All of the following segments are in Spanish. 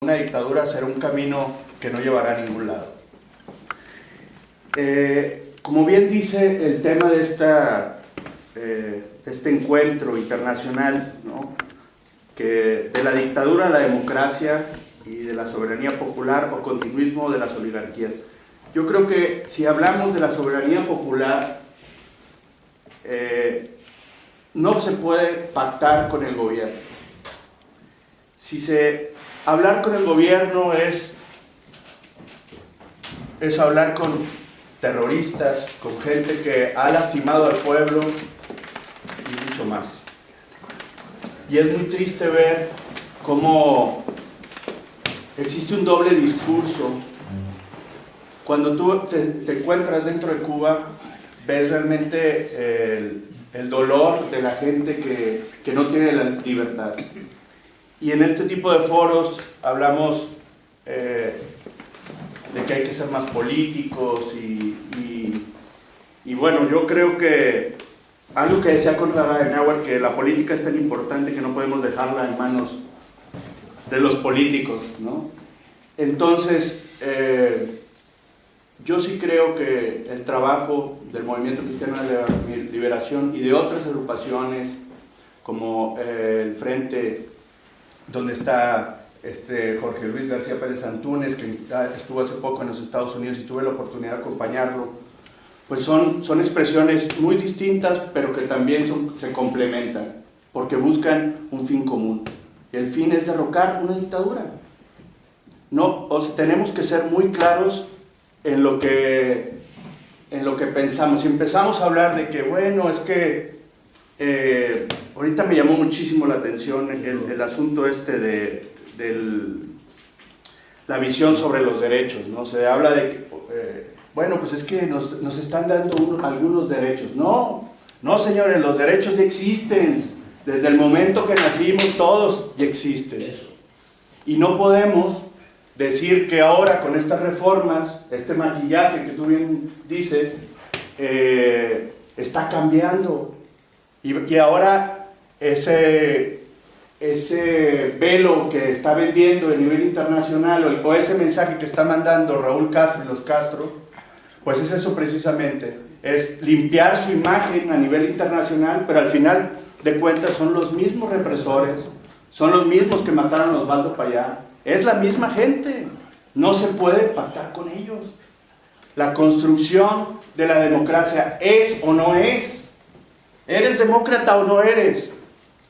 una dictadura será un camino que no llevará a ningún lado. Como bien dice el tema de este encuentro internacional, ¿no?, que de la dictadura a la democracia y de la soberanía popular o continuismo de las oligarquías. Yo creo que si hablamos de la soberanía popular, no se puede pactar con el gobierno. Hablar con el gobierno es hablar con terroristas, con gente que ha lastimado al pueblo y mucho más. Y es muy triste ver cómo existe un doble discurso. Cuando tú te encuentras dentro de Cuba, ves realmente el dolor de la gente que no tiene la libertad. Y en este tipo de foros hablamos de que hay que ser más políticos y bueno, yo creo que algo que decía Konrad Adenauer, que la política es tan importante que no podemos dejarla en manos de los políticos, ¿no? Entonces, yo sí creo que el trabajo del Movimiento Cristiano de Liberación y de otras agrupaciones, como el Frente, donde está Jorge Luis García Pérez Antúnez, que estuvo hace poco en los Estados Unidos y tuve la oportunidad de acompañarlo, pues son expresiones muy distintas, pero que también se complementan, porque buscan un fin común. Y el fin es derrocar una dictadura. No, tenemos que ser muy claros en lo que pensamos. Si empezamos a hablar de que, bueno, es que ahorita me llamó muchísimo la atención el asunto de la visión sobre los derechos, ¿no? Se habla de que, bueno, pues es que nos están dando algunos derechos. No, señores, los derechos ya existen. Desde el momento que nacimos todos ya existen. Y no podemos decir que ahora con estas reformas, este maquillaje que tú bien dices, está cambiando. Y ahora ese velo que está vendiendo a nivel internacional o ese mensaje que está mandando Raúl Castro y los Castro, pues es eso precisamente, es limpiar su imagen a nivel internacional, pero al final de cuentas son los mismos represores, son los mismos que mataron a Osvaldo Payá, es la misma gente, no se puede pactar con ellos. La construcción de la democracia es o no es, eres demócrata o no eres,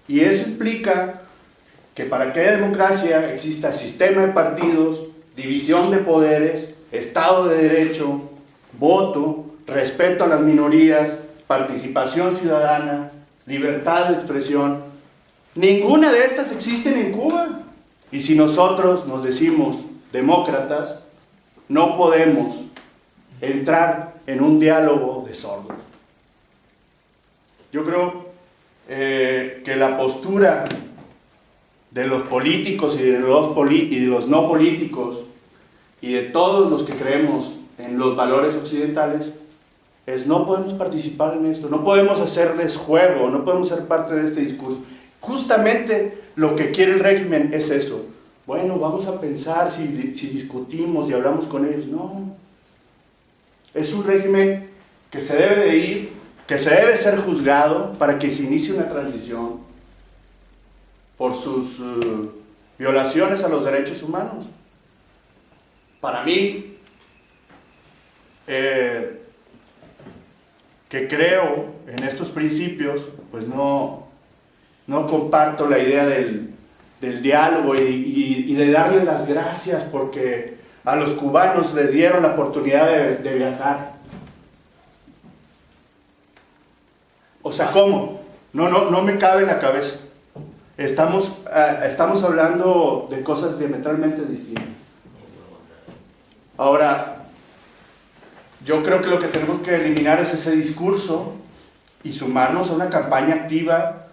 y eso implica que para que haya democracia exista sistema de partidos, división de poderes, Estado de Derecho, voto, respeto a las minorías, participación ciudadana, libertad de expresión. Ninguna de estas existen en Cuba. Y si nosotros nos decimos demócratas, no podemos entrar en un diálogo de sordos. Yo creo que la postura de los políticos y de los no políticos y de todos los que creemos en los valores occidentales es: no podemos participar en esto, no podemos hacerles juego, no podemos ser parte de este discurso. Justamente lo que quiere el régimen es eso. Bueno, vamos a pensar si discutimos y hablamos con ellos. No, es un régimen que se debe de ir, que se debe ser juzgado para que se inicie una transición por sus violaciones a los derechos humanos. Para mí, que creo en estos principios, pues no comparto la idea del diálogo y de darles las gracias porque a los cubanos les dieron la oportunidad de viajar. O sea, ¿cómo? No me cabe en la cabeza. Estamos hablando de cosas diametralmente distintas. Ahora, yo creo que lo que tenemos que eliminar es ese discurso y sumarnos a una campaña activa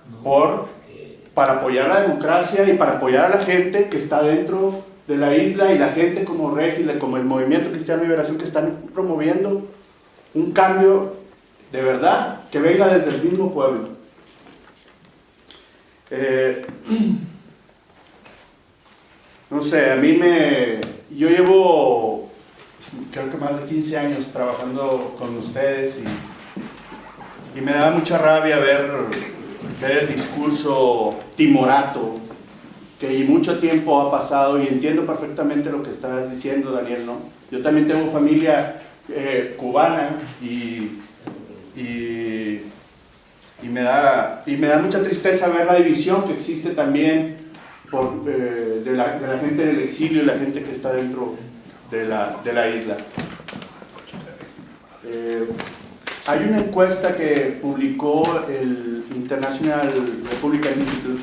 para apoyar la democracia y para apoyar a la gente que está dentro de la isla y la gente como REG, como el Movimiento Cristiano de Liberación, que están promoviendo un cambio de verdad que venga desde el mismo pueblo. no sé, yo llevo creo que más de 15 años trabajando con ustedes y me da mucha rabia ver el discurso timorato que mucho tiempo ha pasado, y entiendo perfectamente lo que estás diciendo, Daniel, ¿no? Yo también tengo familia cubana y me da mucha tristeza ver la división que existe también de la gente en el exilio y la gente que está dentro de la isla. Hay una encuesta que publicó el International Republican Institute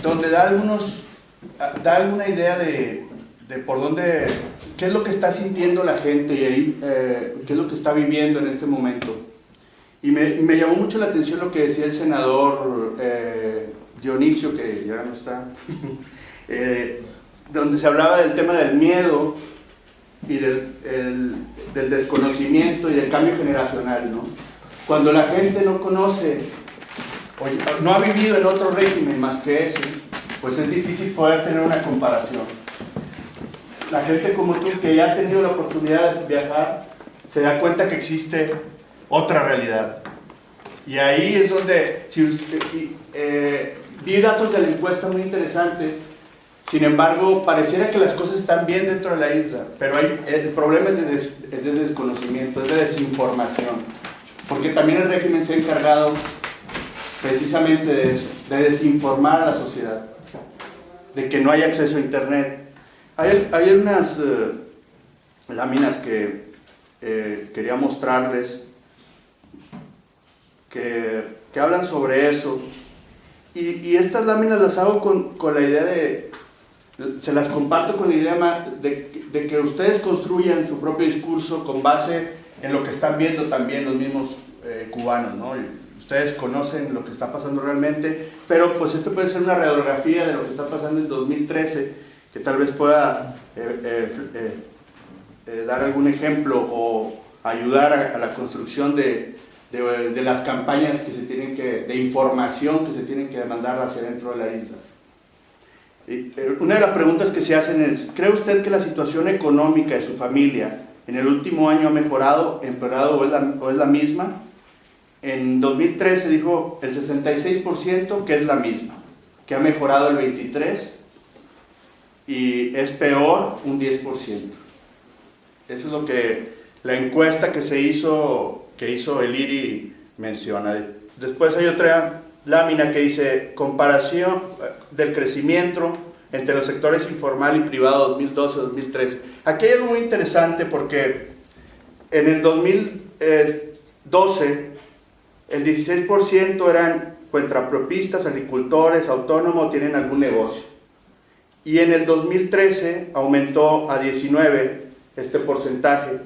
donde da alguna idea de por dónde, qué es lo que está sintiendo la gente y ahí, qué es lo que está viviendo en este momento. Y me llamó mucho la atención lo que decía el senador Dionisio, que ya no está, donde se hablaba del tema del miedo y del desconocimiento y del cambio generacional, ¿no? Cuando la gente no conoce, no ha vivido en otro régimen más que ese, pues es difícil poder tener una comparación. La gente como tú, que ya ha tenido la oportunidad de viajar, se da cuenta que existe otra realidad. Y ahí es donde, vi datos de la encuesta muy interesantes. Sin embargo, pareciera que las cosas están bien dentro de la isla, pero el problema es de desconocimiento, es de desinformación, porque también el régimen se ha encargado precisamente de eso, de desinformar a la sociedad, de que no hay acceso a internet. Hay unas láminas que quería mostrarles que hablan sobre eso, y estas láminas las hago con la idea se las comparto con la idea de que ustedes construyan su propio discurso con base en lo que están viendo también los mismos cubanos, ¿no? Ustedes conocen lo que está pasando realmente, pero pues esto puede ser una radiografía de lo que está pasando en 2013, que tal vez pueda dar algún ejemplo o ayudar a la construcción de las campañas de información que se tienen que mandar hacia dentro de la isla. Una de las preguntas que se hacen es: ¿cree usted que la situación económica de su familia en el último año ha mejorado, empeorado o es la misma? En 2013 dijo el 66% que es la misma, que ha mejorado el 23% y es peor un 10%. Eso es lo que la encuesta que hizo el IRI menciona. Después hay otra lámina que dice comparación del crecimiento entre los sectores informal y privado 2012-2013. Aquí hay algo muy interesante porque en el 2012 el 16% eran cuentapropistas, agricultores, autónomos, tienen algún negocio. Y en el 2013 aumentó a 19 este porcentaje.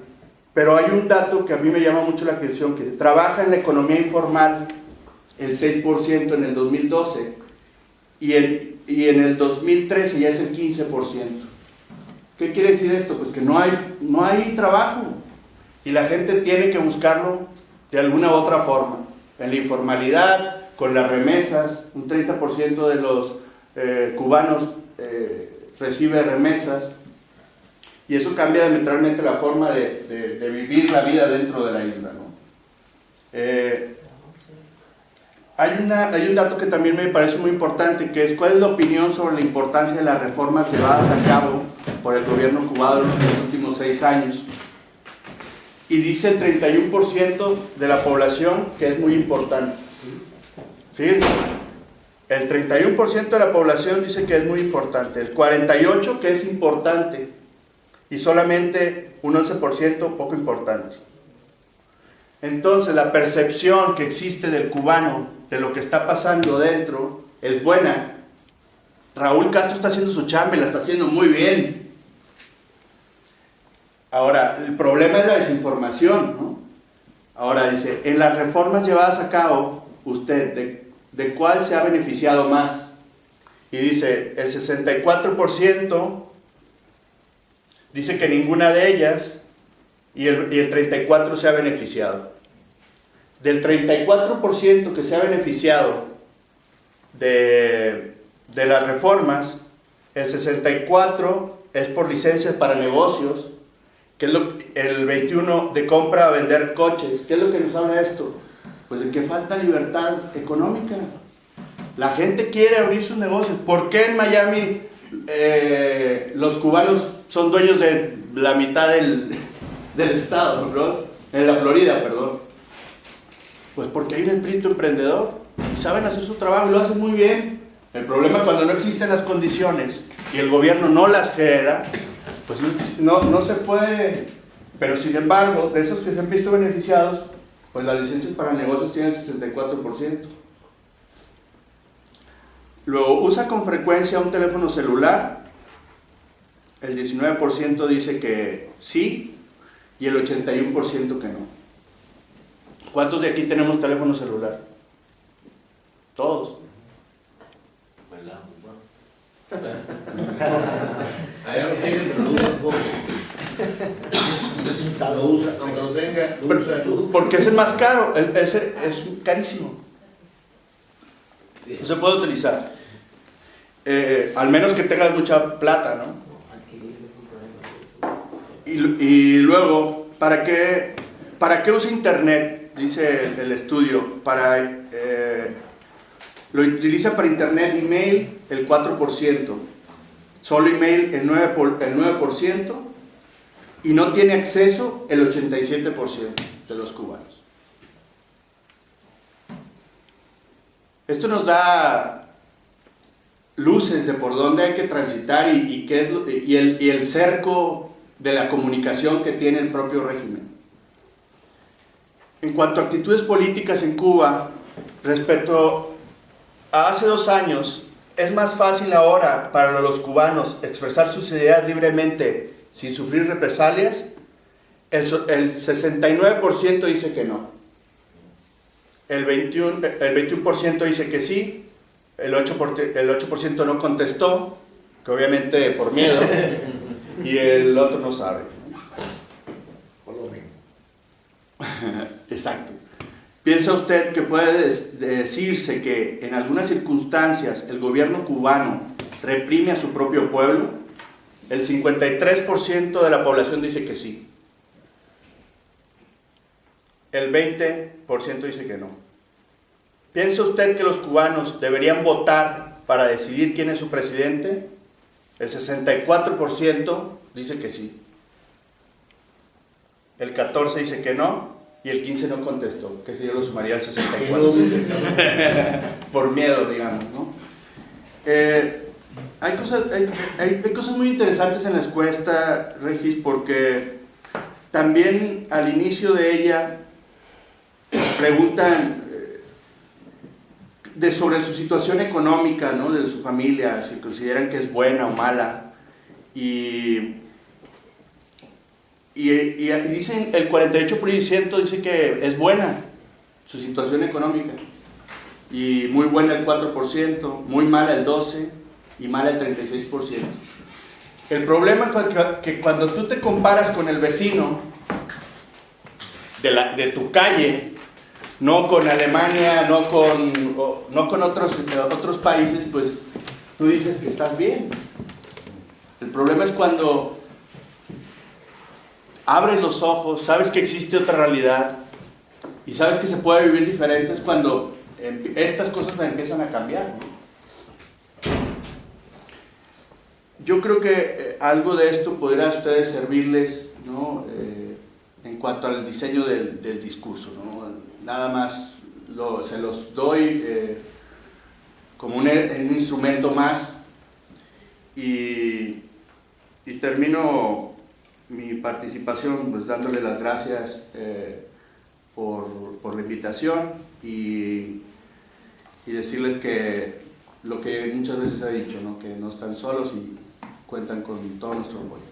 Pero hay un dato que a mí me llama mucho la atención, que trabaja en la economía informal el 6% en el 2012 y en el 2013 ya es el 15%. ¿Qué quiere decir esto? Pues que no hay trabajo y la gente tiene que buscarlo de alguna u otra forma, en la informalidad, con las remesas. Un 30% de los cubanos recibe remesas, y eso cambia diametralmente la forma de vivir la vida dentro de la isla, ¿no? Hay un dato que también me parece muy importante, que es cuál es la opinión sobre la importancia de las reformas llevadas a cabo por el gobierno cubano en los últimos 6 años. Y dice el 31% de la población que es muy importante. Fíjense, el 31% de la población dice que es muy importante, el 48% que es importante y solamente un 11% poco importante. Entonces la percepción que existe del cubano, de lo que está pasando dentro, es buena. Raúl Castro está haciendo su chamba y la está haciendo muy bien. Ahora, el problema es la desinformación, ¿no? Ahora dice, en las reformas llevadas a cabo, usted, ¿de cuál se ha beneficiado más? Y dice, el 64% dice que ninguna de ellas, y el 34% se ha beneficiado. Del 34% que se ha beneficiado de las reformas, el 64 es por licencias para negocios, que es el 21 de compra a vender coches. ¿Qué es lo que nos habla esto? Pues de que falta libertad económica. La gente quiere abrir sus negocios. ¿Por qué en Miami los cubanos son dueños de la mitad del estado, ¿no? En la Florida, perdón? Pues porque hay un espíritu emprendedor y saben hacer su trabajo y lo hacen muy bien. El problema es cuando no existen las condiciones y el gobierno no las genera, pues no se puede. Pero sin embargo, de esos que se han visto beneficiados, pues las licencias para negocios tienen el 64%. Luego, usa con frecuencia un teléfono celular. El 19% dice que sí y el 81% que no. ¿Cuántos de aquí tenemos teléfono celular? Todos. Allá lo tienen, pero lo usan poco. Lo usa, aunque lo tenga, lo usa. Porque es el más caro, es carísimo. No se puede utilizar. Al menos que tengas mucha plata, ¿no? Y luego, ¿para qué usa internet? Dice el estudio. Lo utiliza para internet, email, el 4%. Solo email, el 9%. Y no tiene acceso el 87% de los cubanos. Esto nos da luces de por dónde hay que transitar y el cerco de la comunicación que tiene el propio régimen. En cuanto a actitudes políticas en Cuba, respecto a hace 2 años, es más fácil ahora para los cubanos expresar sus ideas libremente sin sufrir represalias. El 69% dice que no. El 21% dice que sí. El 8% no contestó, que obviamente por miedo, y el otro no sabe. Por lo mismo. Exacto. ¿Piensa usted que puede decirse que en algunas circunstancias el gobierno cubano reprime a su propio pueblo? El 53% de la población dice que sí. El 20% dice que no. ¿Piensa usted que los cubanos deberían votar para decidir quién es su presidente? El 64% dice que sí. El 14% dice que no. Y el 15% no contestó, que si yo lo sumaría al 64%. Por miedo, digamos, ¿no? Hay cosas muy interesantes en la encuesta, Regis, porque también al inicio de ella preguntan sobre su situación económica, ¿no? De su familia, si consideran que es buena o mala. Y dicen, el 48% dice que es buena su situación económica, y muy buena el 4%, muy mala el 12% y mala el 36%. El problema es que cuando tú te comparas con el vecino de tu calle, no con Alemania, no con otros países, pues tú dices que estás bien. El problema es cuando abres los ojos, sabes que existe otra realidad y sabes que se puede vivir diferente, es cuando estas cosas empiezan a cambiar, ¿no? Yo creo que algo de esto podría a ustedes servirles, ¿no? En cuanto al diseño del discurso, ¿no? Nada más se los doy como un instrumento más, y termino mi participación pues dándole las gracias por la invitación y decirles que lo que muchas veces he dicho, ¿no? Que no están solos y cuentan con todo nuestro apoyo.